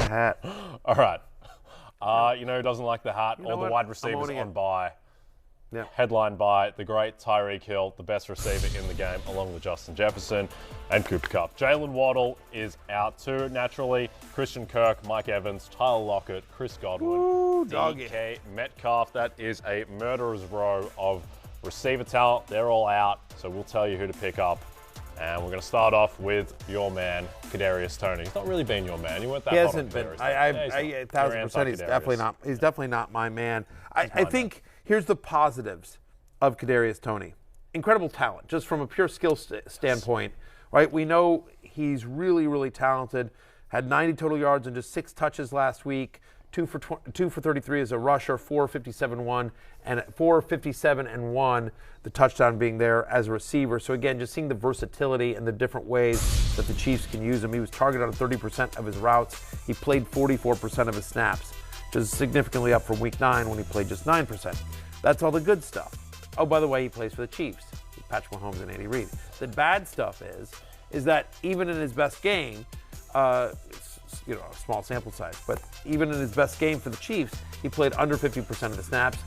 hat. All right. You know who doesn't like the hat? All the wide receivers on bye. Yeah. Headlined by the great Tirico Hill, the best receiver in the game, along with Justin Jefferson and Cooper Kupp. Jalen Waddle is out too, naturally. Christian Kirk, Mike Evans, Tyler Lockett, Chris Godwin, DK Metcalf. That is a murderer's row of receiver talent. They're all out, so we'll tell you who to pick up. And we're going to start off with your man, Kadarius Toney. He's not really been your man. You weren't that He hot hasn't on been. Kadarius. 1,000%. He's definitely not. He's definitely not my man. I think here's the positives of Kadarius Toney. Incredible talent, just from a pure skill standpoint, right? We know he's really, really talented. Had 90 total yards and just 6 touches last week. 2 for 33 as a rusher, 457 and 1, the touchdown being there as a receiver. So again, just seeing the versatility and the different ways that the Chiefs can use him. He was targeted on 30% of his routes. He played 44% of his snaps, which is significantly up from week 9 when he played just 9%. That's all the good stuff. Oh, by the way, he plays for the Chiefs. Patrick Mahomes and Andy Reid. The bad stuff is that even in his best game, a small sample size, but even in his best game for the Chiefs, he played under 50% of the snaps.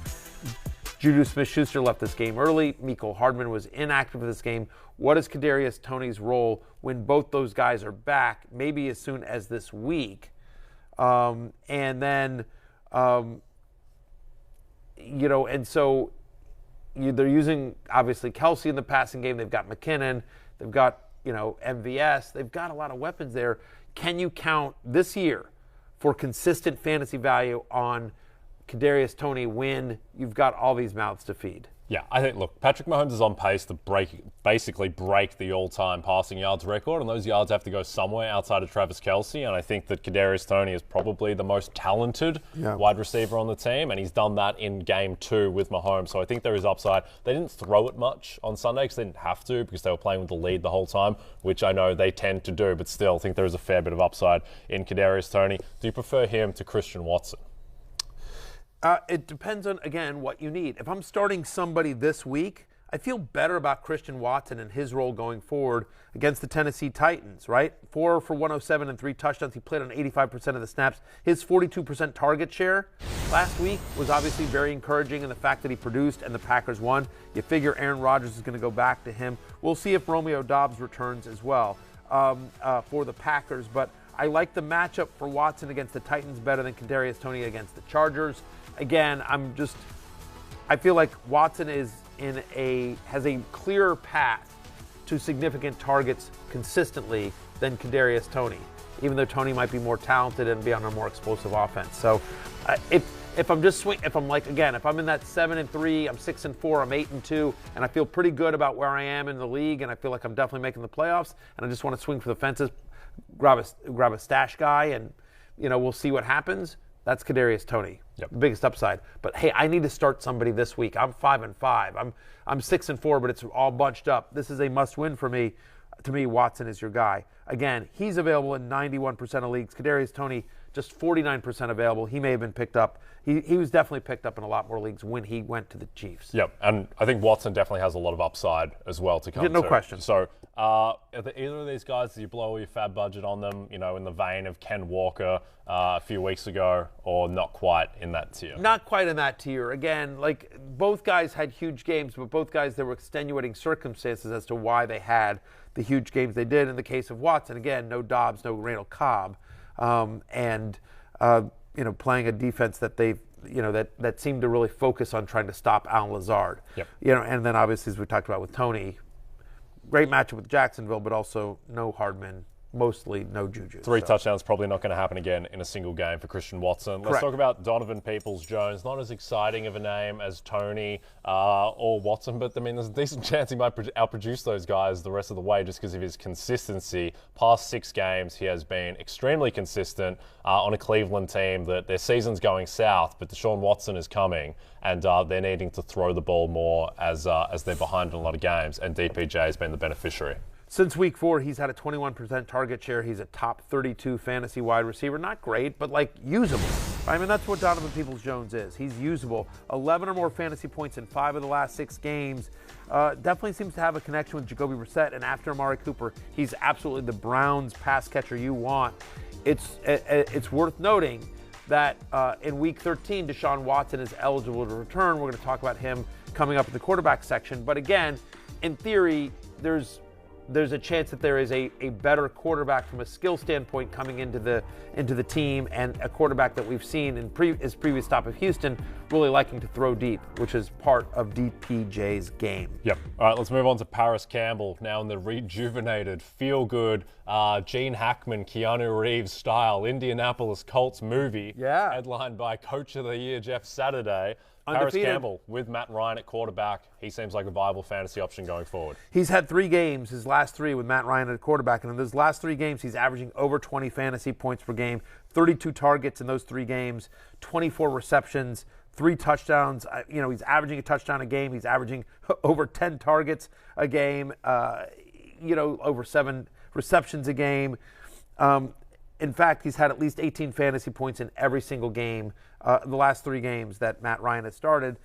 Juju Smith-Schuster left this game early. Mecole Hardman was inactive for this game. What is Kadarius Toney's role when both those guys are back, maybe as soon as this week? And so they're using, obviously, Kelsey in the passing game. They've got McKinnon. They've got, MVS. They've got a lot of weapons there. Can you count this year for consistent fantasy value on Kadarius Toney when you've got all these mouths to feed? Yeah, I think, look, Patrick Mahomes is on pace to basically break the all-time passing yards record, and those yards have to go somewhere outside of Travis Kelce, and I think that Kadarius Toney is probably the most talented wide receiver on the team, and he's done that in Game 2 with Mahomes, so I think there is upside. They didn't throw it much on Sunday because they didn't have to, because they were playing with the lead the whole time, which I know they tend to do, but still I think there is a fair bit of upside in Kadarius Toney. Do you prefer him to Christian Watson? It depends on, again, what you need. If I'm starting somebody this week, I feel better about Christian Watson and his role going forward against the Tennessee Titans, right? 4 for 107 and 3 touchdowns. He played on 85% of the snaps. His 42% target share last week was obviously very encouraging in the fact that he produced and the Packers won. You figure Aaron Rodgers is going to go back to him. We'll see if Romeo Doubs returns as well for the Packers. But I like the matchup for Watson against the Titans better than Kadarius Toney against the Chargers. Again, I feel like Watson has a clearer path to significant targets consistently than Kadarius Toney, even though Toney might be more talented and be on a more explosive offense. So, if I'm in that 7-3, I'm 6-4, I'm 8-2, and I feel pretty good about where I am in the league, and I feel like I'm definitely making the playoffs, and I just want to swing for the fences, grab a stash guy, and we'll see what happens. That's Kadarius Toney, the biggest upside. But hey, I need to start somebody this week. I'm 5-5. I'm 6-4, but it's all bunched up. This is a must-win for me. To me, Watson is your guy. Again, he's available in 91% of leagues. Kadarius Toney, just 49% available. He may have been picked up. He was definitely picked up in a lot more leagues when he went to the Chiefs. Yep, and I think Watson definitely has a lot of upside as well to come to. No question. So, are either of these guys, do you blow all your fab budget on them, in the vein of Ken Walker a few weeks ago, or not quite in that tier? Not quite in that tier. Again, both guys had huge games, but both guys, there were extenuating circumstances as to why they had the huge games they did. In the case of Watson, again, no Dobbs, no Randall Cobb, playing a defense that that seemed to really focus on trying to stop Allen Lazard. Yep. And then obviously, as we talked about with Toney, great matchup with Jacksonville, but also no Hardman, mostly no Juju. 3 touchdowns probably not going to happen again in a single game for Christian Watson. Let's talk about Donovan Peoples-Jones. Not as exciting of a name as Toney or Watson, but there's a decent chance he might outproduce those guys the rest of the way just because of his consistency. Past 6 games, he has been extremely consistent on a Cleveland team that their season's going south, but Deshaun Watson is coming, and they're needing to throw the ball more as they're behind in a lot of games, and DPJ has been the beneficiary. Since week 4, he's had a 21% target share. He's a top 32 fantasy wide receiver. Not great, but usable. That's what Donovan Peoples-Jones is. He's usable. 11 or more fantasy points in 5 of the last 6 games. Definitely seems to have a connection with Jacoby Brissett. And after Amari Cooper, he's absolutely the Browns pass catcher you want it's worth noting that in Week 13, Deshaun Watson is eligible to return. We're going to talk about him coming up in the quarterback section. But again, in theory, there's a chance that there is a better quarterback from a skill standpoint coming into the team, and a quarterback that we've seen in his previous stop of Houston really liking to throw deep, which is part of DPJ's game. Yep. All right, let's move on to Paris Campbell, now in the rejuvenated, feel-good, Gene Hackman, Keanu Reeves style Indianapolis Colts movie. Yeah. Headlined by Coach of the Year Jeff Saturday. Undefeated. Paris Campbell with Matt Ryan at quarterback. He seems like a viable fantasy option going forward. He's had 3 games, his last 3 with Matt Ryan at quarterback, and in those last 3 games, he's averaging over 20 fantasy points per game, 32 targets in those 3 games, 24 receptions, 3 touchdowns. He's averaging a touchdown a game. He's averaging over 10 targets a game, over 7 receptions a game. In fact, he's had at least 18 fantasy points in every single game, the last 3 games that Matt Ryan has started.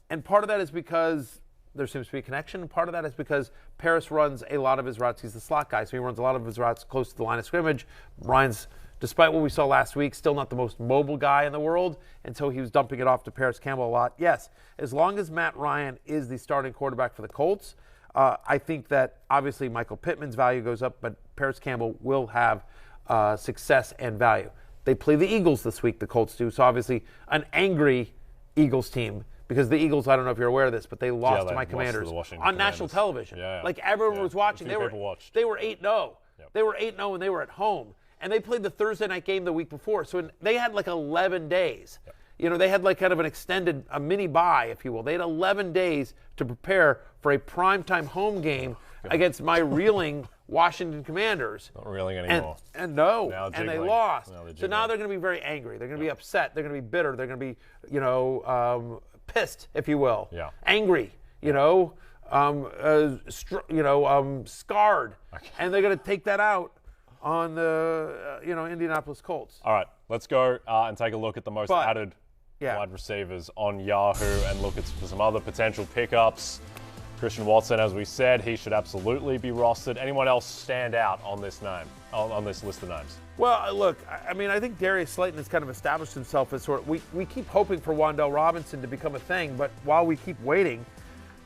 And part of that is because there seems to be a connection. And part of that is because Paris runs a lot of his routes. He's the slot guy, so he runs a lot of his routes close to the line of scrimmage. Ryan's, despite what we saw last week, still not the most mobile guy in the world, and so he was dumping it off to Paris Campbell a lot. Yes, as long as Matt Ryan is the starting quarterback for the Colts, I think that obviously Michael Pittman's value goes up, but Paris Campbell will have success and value. They play the Eagles this week, the Colts do, so obviously an angry Eagles team, because the Eagles, I don't know if you're aware of this, but they lost to my Commanders on national television. Yeah. Like everyone was watching. They were 8-0. Yep. They were 8-0 and they were at home. And they played the Thursday night game the week before. So they had like 11 days. Yep. They had like kind of an extended, a mini bye, if you will. They had 11 days to prepare for a primetime home game against my reeling Washington Commanders. Not reeling anymore. And they lost. So now they're going to be very angry. They're going to be upset. They're going to be bitter. They're going to be, pissed, if you will. Yeah. Angry, scarred. Okay. And they're going to take that out on the, Indianapolis Colts. All right, let's go and take a look at the most added wide receivers on Yahoo and look at some other potential pickups. Christian Watson, as we said, he should absolutely be rostered. Anyone else stand out on this name, on this list of names? Well, look, I think Darius Slayton has kind of established himself as sort of, we keep hoping for Wan'Dale Robinson to become a thing, but while we keep waiting,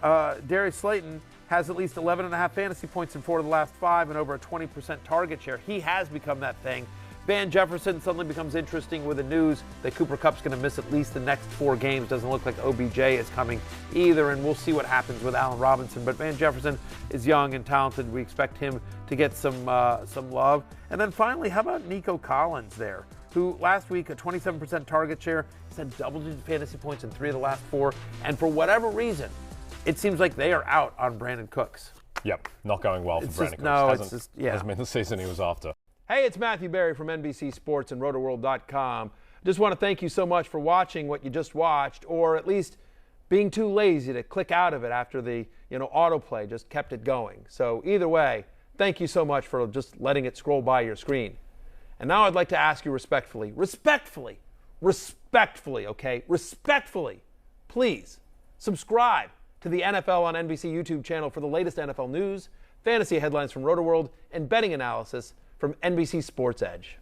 Darius Slayton has at least 11.5 fantasy points in 4 of the last 5 and over a 20% target share. He has become that thing. Van Jefferson suddenly becomes interesting with the news that Cooper Kupp's going to miss at least the next 4 games. Doesn't look like OBJ is coming either, and we'll see what happens with Allen Robinson. But Van Jefferson is young and talented. We expect him to get some love. And then finally, how about Nico Collins there, who last week, a 27% target share. He's had double-digit fantasy points in 3 of the last 4. And for whatever reason, it seems like they are out on Brandon Cooks. Yep, not going well for Brandon Cooks. Hasn't been the season he was after. Hey, it's Matthew Berry from NBC Sports and RotoWorld.com. Just want to thank you so much for watching what you just watched, or at least being too lazy to click out of it after the autoplay just kept it going. So either way, thank you so much for just letting it scroll by your screen. And now I'd like to ask you respectfully, please subscribe to the NFL on NBC YouTube channel for the latest NFL news, fantasy headlines from RotoWorld, and betting analysis from NBC Sports Edge.